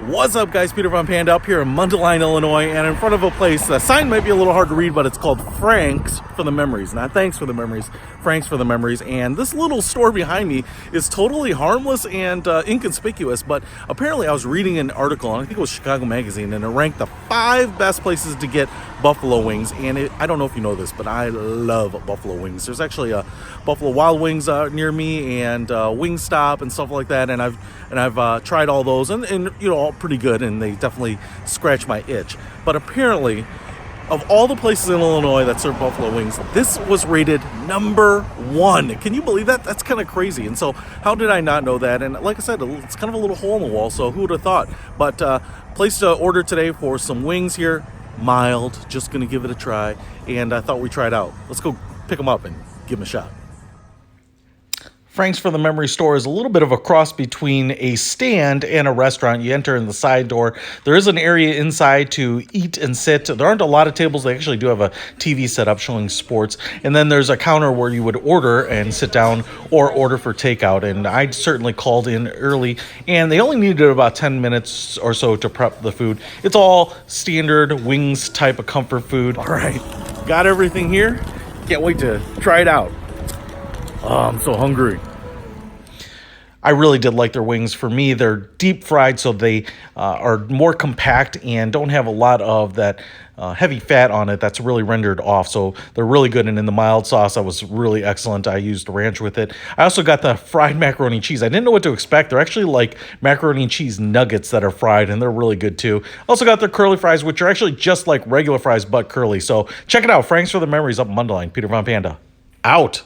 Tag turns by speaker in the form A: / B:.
A: What's up, guys? Peter Von Panda up here in Mundelein, Illinois, and in front of a place. The sign might be a little hard to read, but it's called Frank's for the Memories. Not thanks for the memories, Frank's for the Memories. And this little store behind me is totally harmless and inconspicuous, but apparently I was reading an article, and I think it was Chicago Magazine, and it ranked the 5 best places to get buffalo wings. And I don't know if you know this, but I love buffalo wings. There's actually a Buffalo Wild Wings near me, and Wingstop and stuff like that. And I've tried all those, and you know, all pretty good, and they definitely scratch my itch. But apparently, of all the places in Illinois that serve buffalo wings, this was rated number 1. Can you believe that? That's kind of crazy. And so how did I not know that? And like I said, it's kind of a little hole in the wall, so who would have thought? But place to order today for some wings here. Mild, just gonna give it a try, and I thought we'd try it out. Let's go pick them up and give them a shot. Frank's for the Memory store is a little bit of a cross between a stand and a restaurant. You enter in the side door. There is an area inside to eat and sit. There aren't a lot of tables. They actually do have a TV set up showing sports. And then there's a counter where you would order and sit down or order for takeout. And I certainly called in early, and they only needed about 10 minutes or so to prep the food. It's all standard wings type of comfort food. All right, got everything here. Can't wait to try it out. Oh, I'm so hungry. I really did like their wings. For me, they're deep fried, so they are more compact and don't have a lot of that heavy fat on it that's really rendered off. So they're really good. And in the mild sauce, that was really excellent. I used ranch with it. I also got the fried macaroni and cheese. I didn't know what to expect. They're actually like macaroni and cheese nuggets that are fried, and they're really good too. Also got their curly fries, which are actually just like regular fries, but curly. So check it out. Frank's for the Memories up in Mundelein. Peter Von Panda, out.